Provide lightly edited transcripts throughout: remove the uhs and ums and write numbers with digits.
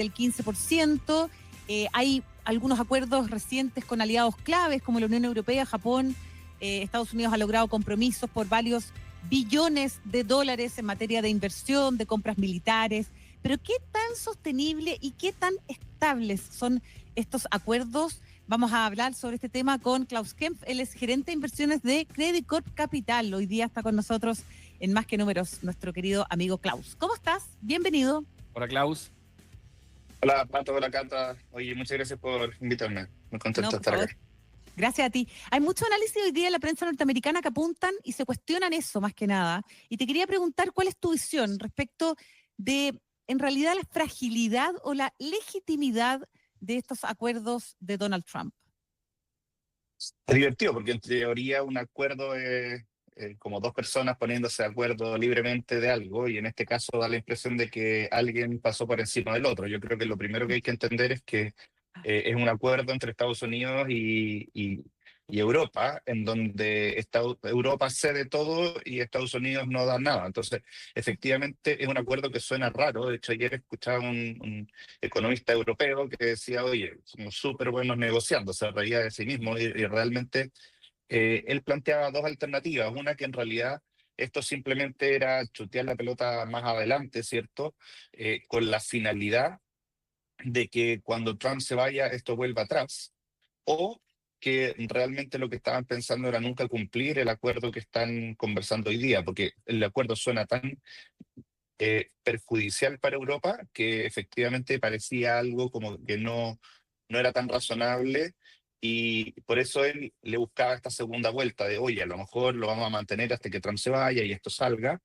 del 15%. Hay algunos acuerdos recientes con aliados claves como la Unión Europea, Japón. Estados Unidos ha logrado compromisos por varios billones de dólares en materia de inversión, de compras militares. Pero ¿qué tan sostenible y qué tan estables son estos acuerdos? Vamos a hablar sobre este tema con Klaus Kempf. Él es gerente de inversiones de Credit Corp Capital. Hoy día está con nosotros en Más que Números nuestro querido amigo Klaus. ¿Cómo estás? Bienvenido. Hola, Klaus. Hola, Pato, hola, Cata. Oye, muchas gracias por invitarme. Muy contento de estar acá. Gracias a ti. Hay mucho análisis hoy día en la prensa norteamericana que apuntan y se cuestionan eso más que nada. Y te quería preguntar cuál es tu visión respecto de, en realidad, la fragilidad o la legitimidad de estos acuerdos de Donald Trump. Es divertido porque en teoría un acuerdo es como dos personas poniéndose de acuerdo libremente de algo, y en este caso da la impresión de que alguien pasó por encima del otro. Yo creo que lo primero que hay que entender es que es un acuerdo entre Estados Unidos y Europa, en donde Europa cede todo y Estados Unidos no da nada. Entonces, efectivamente, es un acuerdo que suena raro. De hecho, ayer escuchaba un economista europeo que decía, oye, somos súper buenos negociando, se reía de sí mismo, y realmente él planteaba dos alternativas. Una, que en realidad esto simplemente era chutear la pelota más adelante, ¿cierto? Con la finalidad de que cuando Trump se vaya, esto vuelva atrás, o que realmente lo que estaban pensando era nunca cumplir el acuerdo que están conversando hoy día, porque el acuerdo suena tan perjudicial para Europa que efectivamente parecía algo como que no era tan razonable, y por eso él le buscaba esta segunda vuelta de, oye, a lo mejor lo vamos a mantener hasta que Trump se vaya y esto salga.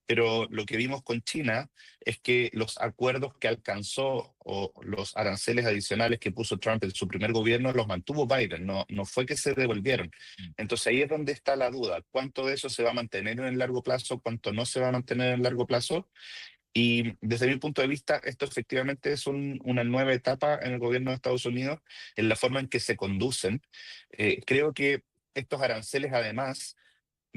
Pero lo que vimos con China es que los acuerdos que alcanzó o los aranceles adicionales que puso Trump en su primer gobierno los mantuvo Biden, no fue que se devolvieron. Entonces ahí es donde está la duda: ¿cuánto de eso se va a mantener en el largo plazo? ¿Cuánto no se va a mantener en el largo plazo? Y desde mi punto de vista, esto efectivamente es una nueva etapa en el gobierno de Estados Unidos, en la forma en que se conducen. Creo que estos aranceles además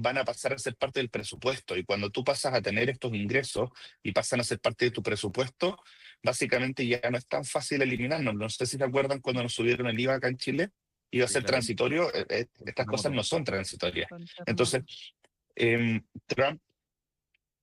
van a pasar a ser parte del presupuesto, y cuando tú pasas a tener estos ingresos y pasan a ser parte de tu presupuesto, básicamente ya no es tan fácil eliminarnos. No sé si se acuerdan cuando nos subieron el IVA acá en Chile, iba a ser transitorio. Estas cosas no son transitorias. Entonces, Trump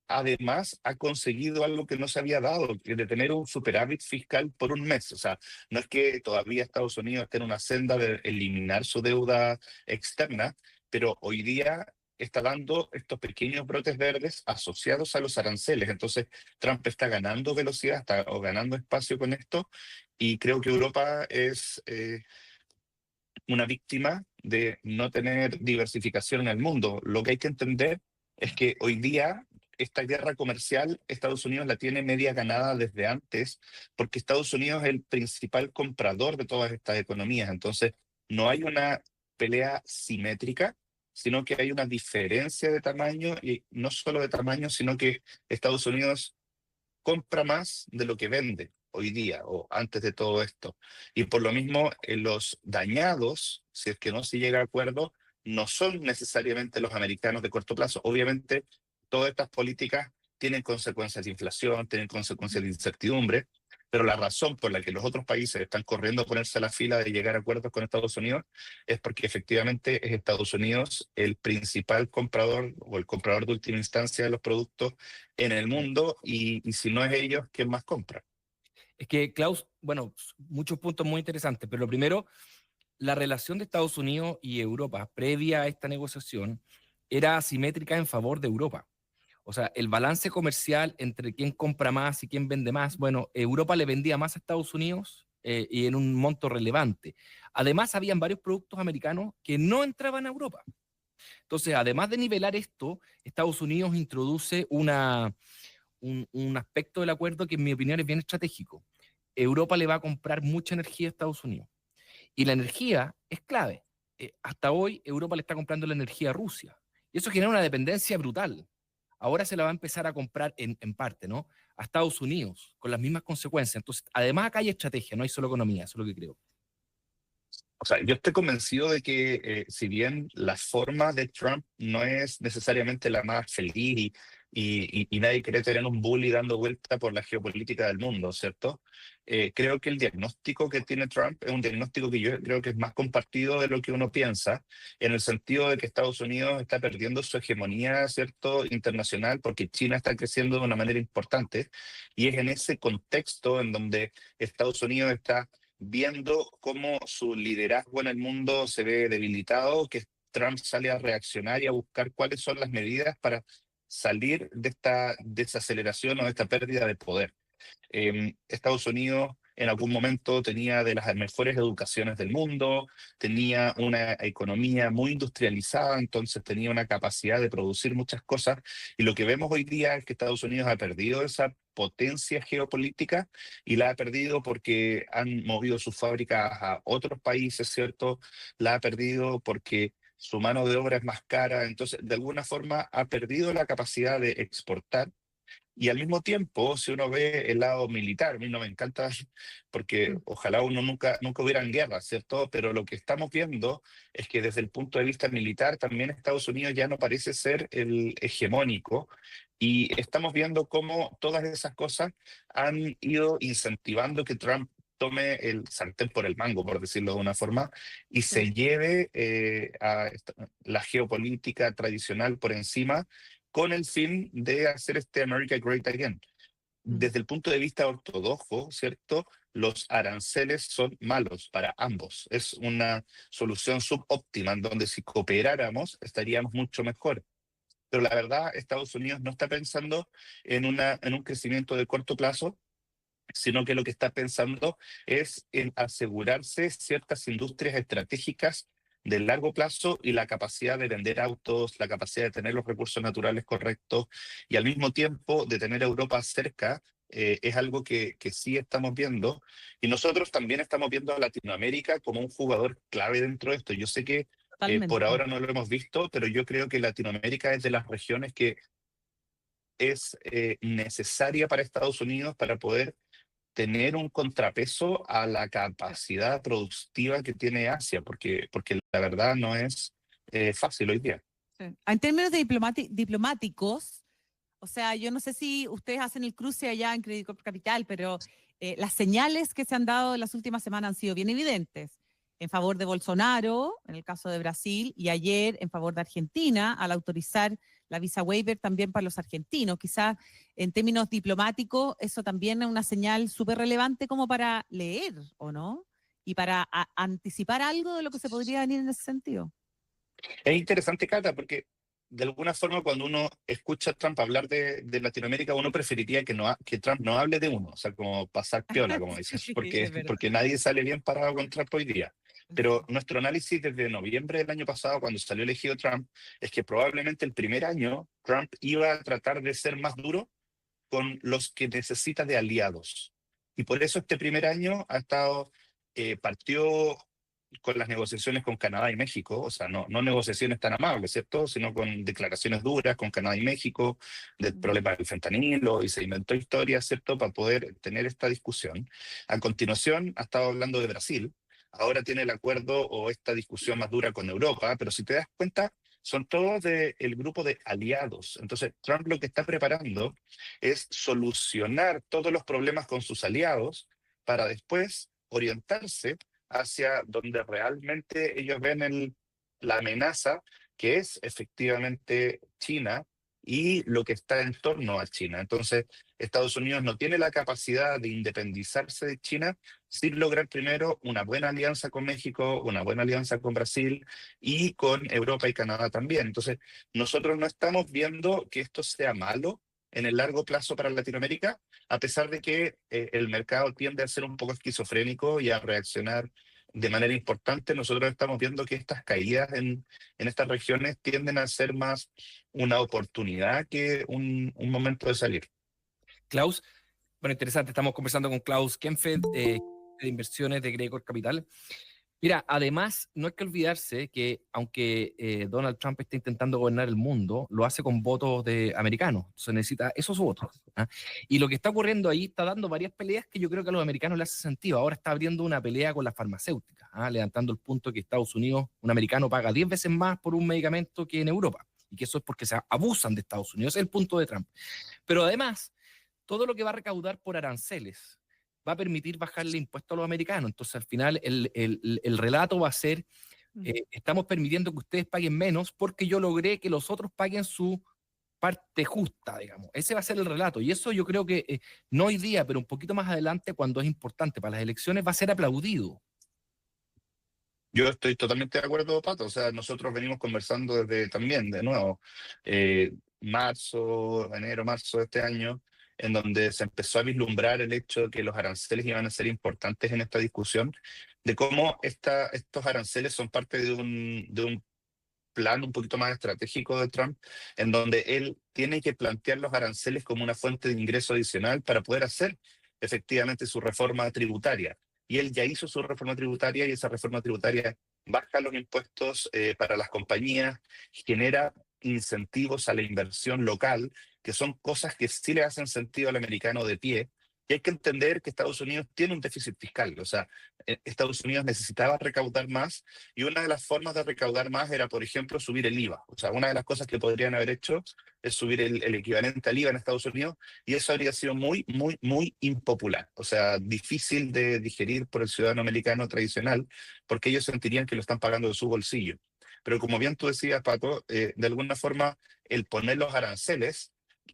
además ha conseguido algo que no se había dado, que de tener un superávit fiscal por un mes. O sea, no es que todavía Estados Unidos esté en una senda de eliminar su deuda externa, pero hoy día está dando estos pequeños brotes verdes asociados a los aranceles. Entonces, Trump está ganando velocidad, o ganando espacio con esto, y creo que Europa es una víctima de no tener diversificación en el mundo. Lo que hay que entender es que hoy día esta guerra comercial Estados Unidos la tiene media ganada desde antes, porque Estados Unidos es el principal comprador de todas estas economías. Entonces, no hay una pelea simétrica, sino que hay una diferencia de tamaño, y no solo de tamaño, sino que Estados Unidos compra más de lo que vende hoy día o antes de todo esto. Y por lo mismo, los dañados, si es que no se llega a acuerdo, no son necesariamente los americanos de corto plazo. Obviamente, todas estas políticas tienen consecuencias de inflación, tienen consecuencias de incertidumbre, pero la razón por la que los otros países están corriendo a ponerse a la fila de llegar a acuerdos con Estados Unidos es porque efectivamente es Estados Unidos el principal comprador o el comprador de última instancia de los productos en el mundo, y si no es ellos, ¿quién más compra? Es que, Klaus, bueno, muchos puntos muy interesantes, pero lo primero, la relación de Estados Unidos y Europa previa a esta negociación era asimétrica en favor de Europa. O sea, el balance comercial entre quién compra más y quién vende más, bueno, Europa le vendía más a Estados Unidos y en un monto relevante. Además, habían varios productos americanos que no entraban a Europa. Entonces, además de nivelar esto, Estados Unidos introduce un aspecto del acuerdo que en mi opinión es bien estratégico. Europa le va a comprar mucha energía a Estados Unidos. Y la energía es clave. Hasta hoy Europa le está comprando la energía a Rusia. Y eso genera una dependencia brutal. Ahora se la va a empezar a comprar en parte, ¿no? A Estados Unidos, con las mismas consecuencias. Entonces, además acá hay estrategia, no hay solo economía, eso es lo que creo. O sea, yo estoy convencido de que si bien la forma de Trump no es necesariamente la más feliz, y y nadie quiere tener un bully dando vuelta por la geopolítica del mundo, ¿cierto? Creo que el diagnóstico que tiene Trump es un diagnóstico que yo creo que es más compartido de lo que uno piensa, en el sentido de que Estados Unidos está perdiendo su hegemonía, ¿cierto?, internacional, porque China está creciendo de una manera importante, y es en ese contexto en donde Estados Unidos está viendo cómo su liderazgo en el mundo se ve debilitado, que Trump sale a reaccionar y a buscar cuáles son las medidas para salir de esta desaceleración o de esta pérdida de poder. Estados Unidos en algún momento tenía de las mejores educaciones del mundo, tenía una economía muy industrializada, entonces tenía una capacidad de producir muchas cosas, y lo que vemos hoy día es que Estados Unidos ha perdido esa potencia geopolítica, y la ha perdido porque han movido sus fábricas a otros países, ¿cierto? La ha perdido porque su mano de obra es más cara, entonces de alguna forma ha perdido la capacidad de exportar. Y al mismo tiempo, si uno ve el lado militar, a mí no me encanta, porque ojalá uno nunca hubieran guerras, ¿cierto? Pero lo que estamos viendo es que desde el punto de vista militar también Estados Unidos ya no parece ser el hegemónico, y estamos viendo cómo todas esas cosas han ido incentivando que Trump tome el sartén por el mango, por decirlo de una forma, y se lleve la geopolítica tradicional por encima, con el fin de hacer este America Great Again. Desde el punto de vista ortodoxo, ¿cierto? Los aranceles son malos para ambos. Es una solución subóptima en donde si cooperáramos estaríamos mucho mejor. Pero la verdad, Estados Unidos no está pensando en un crecimiento de corto plazo, sino que lo que está pensando es en asegurarse ciertas industrias estratégicas de largo plazo y la capacidad de vender autos, la capacidad de tener los recursos naturales correctos, y al mismo tiempo de tener a Europa cerca. Es algo que sí estamos viendo, y nosotros también estamos viendo a Latinoamérica como un jugador clave dentro de esto. Yo sé que por Totalmente. ahora no lo hemos visto, pero yo creo que Latinoamérica es de las regiones que es necesaria para Estados Unidos para poder tener un contrapeso a la capacidad productiva que tiene Asia, porque la verdad no es fácil hoy día. Sí. En términos de diplomáticos, o sea, yo no sé si ustedes hacen el cruce allá en Credit Corp Capital, pero las señales que se han dado en las últimas semanas han sido bien evidentes. En favor de Bolsonaro, en el caso de Brasil, y ayer en favor de Argentina, al autorizar la visa waiver también para los argentinos. Quizás en términos diplomáticos, eso también es una señal súper relevante como para leer, ¿o no? Y para anticipar algo de lo que se podría venir en ese sentido. Es interesante, Cata, porque de alguna forma cuando uno escucha a Trump hablar de Latinoamérica, uno preferiría que Trump no hable de uno, o sea, como pasar piola, como dices, Sí, porque, es verdad. porque nadie sale bien parado con Trump hoy día. Pero nuestro análisis desde noviembre del año pasado, cuando salió elegido Trump, es que probablemente el primer año Trump iba a tratar de ser más duro con los que necesita de aliados. Y por eso este primer año partió con las negociaciones con Canadá y México, o sea, no negociaciones tan amables, ¿cierto? Sino con declaraciones duras con Canadá y México del problema del fentanilo, y se inventó historias, ¿cierto?, para poder tener esta discusión. A continuación, ha estado hablando de Brasil, ahora tiene el acuerdo o esta discusión más dura con Europa, pero si te das cuenta, son todos del grupo de aliados. Entonces, Trump lo que está preparando es solucionar todos los problemas con sus aliados para después orientarse hacia donde realmente ellos ven la amenaza, que es efectivamente China y lo que está en torno a China. Entonces, Estados Unidos no tiene la capacidad de independizarse de China sin lograr primero una buena alianza con México, una buena alianza con Brasil y con Europa y Canadá también. Entonces, nosotros no estamos viendo que esto sea malo en el largo plazo para Latinoamérica, a pesar de que el mercado tiende a ser un poco esquizofrénico y a reaccionar de manera importante. Nosotros estamos viendo que estas caídas en estas regiones tienden a ser más una oportunidad que un momento de salir. Klaus, bueno, interesante, estamos conversando con Klaus Kenfeld, de inversiones de Credit Corp Capital. Mira, además, no hay que olvidarse que aunque Donald Trump esté intentando gobernar el mundo, lo hace con votos de americanos. Se necesita esos votos. ¿Ah? Y lo que está ocurriendo ahí está dando varias peleas que yo creo que a los americanos les hace sentido. Ahora está abriendo una pelea con las farmacéuticas, levantando el punto que Estados Unidos, un americano, paga 10 veces más por un medicamento que en Europa. y que eso es porque se abusan de Estados Unidos. Ese es el punto de Trump. Pero además, todo lo que va a recaudar por aranceles va a permitir bajarle impuestos a los americanos. Entonces, al final, el relato va a ser, estamos permitiendo que ustedes paguen menos porque yo logré que los otros paguen su parte justa, digamos. Ese va a ser el relato. Y eso yo creo que no hoy día, pero un poquito más adelante, cuando es importante para las elecciones, va a ser aplaudido. Yo estoy totalmente de acuerdo, Pato. O sea, nosotros venimos conversando desde también, de nuevo, enero, marzo de este año, en donde se empezó a vislumbrar el hecho de que los aranceles iban a ser importantes en esta discusión, de cómo estos aranceles son parte de un plan un poquito más estratégico de Trump, en donde él tiene que plantear los aranceles como una fuente de ingreso adicional para poder hacer efectivamente su reforma tributaria. Y él ya hizo su reforma tributaria y esa reforma tributaria baja los impuestos para las compañías, genera incentivos a la inversión local, que son cosas que sí le hacen sentido al americano de pie. Y hay que entender que Estados Unidos tiene un déficit fiscal, o sea, Estados Unidos necesitaba recaudar más y una de las formas de recaudar más era, por ejemplo, subir el IVA. O sea, una de las cosas que podrían haber hecho es subir el equivalente al IVA en Estados Unidos y eso habría sido muy, muy, muy impopular. O sea, difícil de digerir por el ciudadano americano tradicional porque ellos sentirían que lo están pagando de su bolsillo. Pero como bien tú decías, Pato, de alguna forma el poner los aranceles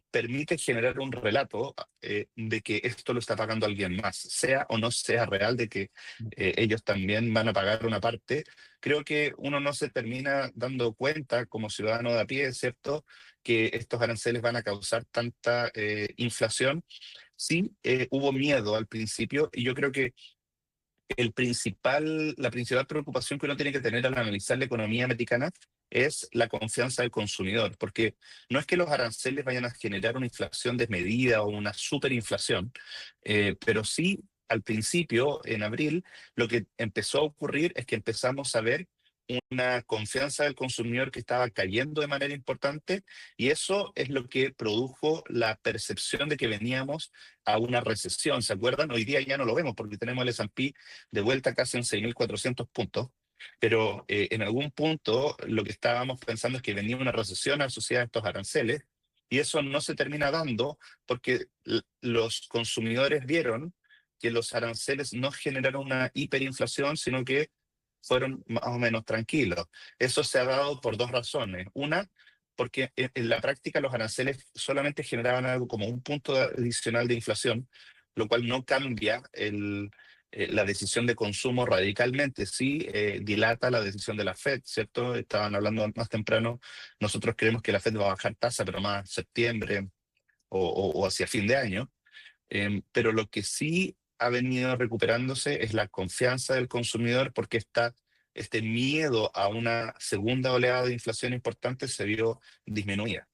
permite generar un relato de que esto lo está pagando alguien más, sea o no sea real de que ellos también van a pagar una parte. Creo que uno no se termina dando cuenta como ciudadano de a pie, ¿cierto?, que estos aranceles van a causar tanta inflación. Sí, hubo miedo al principio y yo creo que la principal preocupación que uno tiene que tener al analizar la economía americana es la confianza del consumidor, porque no es que los aranceles vayan a generar una inflación desmedida o una superinflación, pero sí al principio, en abril, lo que empezó a ocurrir es que empezamos a ver una confianza del consumidor que estaba cayendo de manera importante y eso es lo que produjo la percepción de que veníamos a una recesión. ¿Se acuerdan? Hoy día ya no lo vemos porque tenemos el S&P de vuelta casi en 6.400 puntos, pero en algún punto lo que estábamos pensando es que venía una recesión asociada a estos aranceles y eso no se termina dando porque los consumidores vieron que los aranceles no generaron una hiperinflación, sino que fueron más o menos tranquilos. Eso se ha dado por dos razones. Una, porque en la práctica los aranceles solamente generaban algo como un punto adicional de inflación, lo cual no cambia la decisión de consumo radicalmente. Sí, dilata la decisión de la Fed, ¿cierto? Estaban hablando más temprano, nosotros creemos que la Fed va a bajar tasa, pero más septiembre o hacia fin de año. Pero lo que sí ha venido recuperándose es la confianza del consumidor porque este miedo a una segunda oleada de inflación importante se vio disminuida.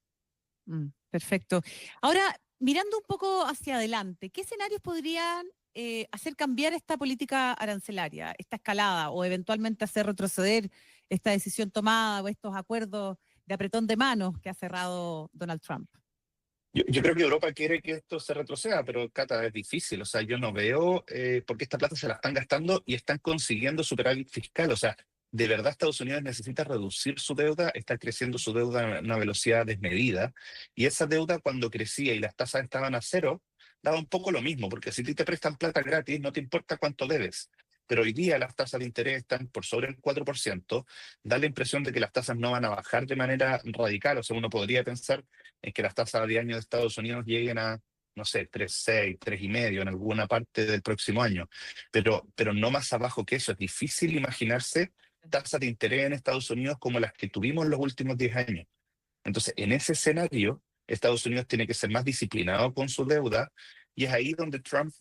Perfecto. Ahora, mirando un poco hacia adelante, ¿qué escenarios podrían hacer cambiar esta política arancelaria, esta escalada, o eventualmente hacer retroceder esta decisión tomada o estos acuerdos de apretón de manos que ha cerrado Donald Trump? Yo creo que Europa quiere que esto se retroceda, pero Cata, es difícil. O sea, yo no veo por qué esta plata se la están gastando y están consiguiendo superávit fiscal. O sea, de verdad Estados Unidos necesita reducir su deuda, está creciendo su deuda a una velocidad desmedida. Y esa deuda cuando crecía y las tasas estaban a cero, daba un poco lo mismo, porque si te prestan plata gratis, no te importa cuánto debes. Pero hoy día las tasas de interés están por sobre el 4%, da la impresión de que las tasas no van a bajar de manera radical. O sea, uno podría pensar en que las tasas de año de Estados Unidos lleguen a, no sé, 3,6, 3,5 en alguna parte del próximo año, pero no más abajo que eso. Es difícil imaginarse tasas de interés en Estados Unidos como las que tuvimos en los últimos 10 años. Entonces, en ese escenario, Estados Unidos tiene que ser más disciplinado con su deuda y es ahí donde Trump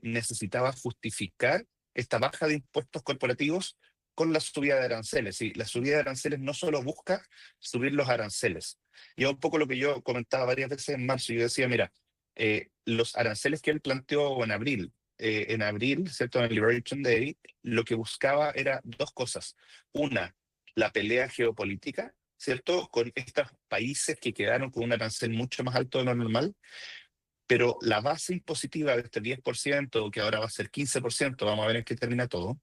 necesitaba justificar esta baja de impuestos corporativos con la subida de aranceles. Y la subida de aranceles no solo busca subir los aranceles. Y es un poco lo que yo comentaba varias veces en marzo. Yo decía, mira, los aranceles que él planteó en abril, ¿cierto? En el Liberation Day, lo que buscaba era dos cosas. Una, la pelea geopolítica, ¿cierto? Con estos países que quedaron con un arancel mucho más alto de lo normal. Pero la base impositiva de este 10%, que ahora va a ser 15%, vamos a ver en qué termina todo,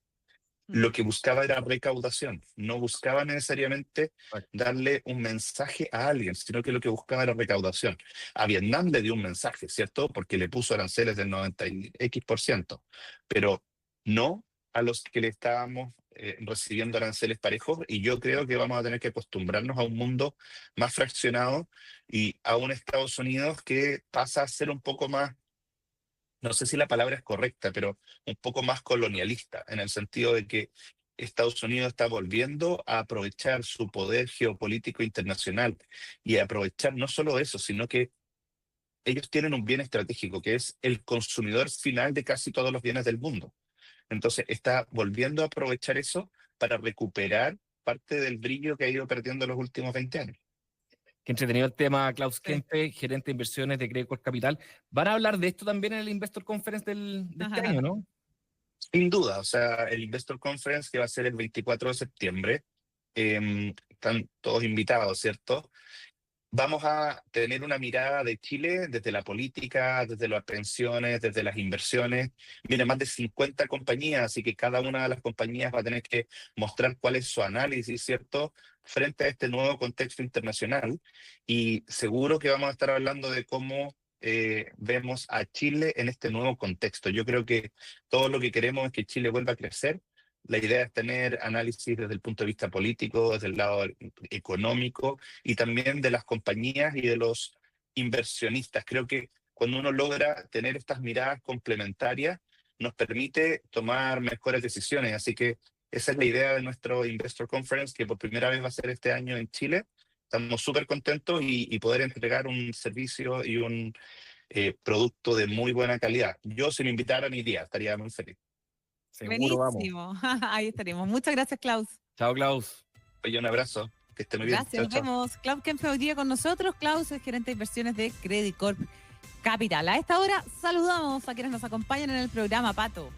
lo que buscaba era recaudación, no buscaba necesariamente Exacto. darle un mensaje a alguien, sino que lo que buscaba era recaudación. A Vietnam le dio un mensaje, ¿cierto? Porque le puso aranceles del 90x%, pero no a los que le estábamos recibiendo aranceles parejos, y yo creo que vamos a tener que acostumbrarnos a un mundo más fraccionado y a un Estados Unidos que pasa a ser un poco más, no sé si la palabra es correcta, pero un poco más colonialista, en el sentido de que Estados Unidos está volviendo a aprovechar su poder geopolítico internacional y a aprovechar no solo eso, sino que ellos tienen un bien estratégico, que es el consumidor final de casi todos los bienes del mundo. Entonces está volviendo a aprovechar eso para recuperar parte del brillo que ha ido perdiendo en los últimos 20 años. Qué entretenido el tema, Klaus Sí. Kempe, gerente de inversiones de Credicorp Capital. ¿Van a hablar de esto también en el Investor Conference de este año, no? Sin duda, o sea, el Investor Conference que va a ser el 24 de septiembre, están todos invitados, ¿cierto? Vamos a tener una mirada de Chile desde la política, desde las pensiones, desde las inversiones. Vienen más de 50 compañías, así que cada una de las compañías va a tener que mostrar cuál es su análisis, ¿cierto?, frente a este nuevo contexto internacional. Y seguro que vamos a estar hablando de cómo vemos a Chile en este nuevo contexto. Yo creo que todo lo que queremos es que Chile vuelva a crecer. La idea es tener análisis desde el punto de vista político, desde el lado económico y también de las compañías y de los inversionistas. Creo que cuando uno logra tener estas miradas complementarias, nos permite tomar mejores decisiones. Así que esa es la idea de nuestro Investor Conference, que por primera vez va a ser este año en Chile. Estamos súper contentos y poder entregar un servicio y un producto de muy buena calidad. Yo, si me invitaran, iría, estaría muy feliz. Seguro vamos. Buenísimo. Ahí estaremos. Muchas gracias, Klaus. Chao, Klaus. Oye, un abrazo. Que esté muy bien. Gracias, Chao, nos chao. vemos. Klaus Kempe hoy día con nosotros. Klaus es gerente de inversiones de Credicorp Capital. A esta hora saludamos a quienes nos acompañan en el programa, Pato.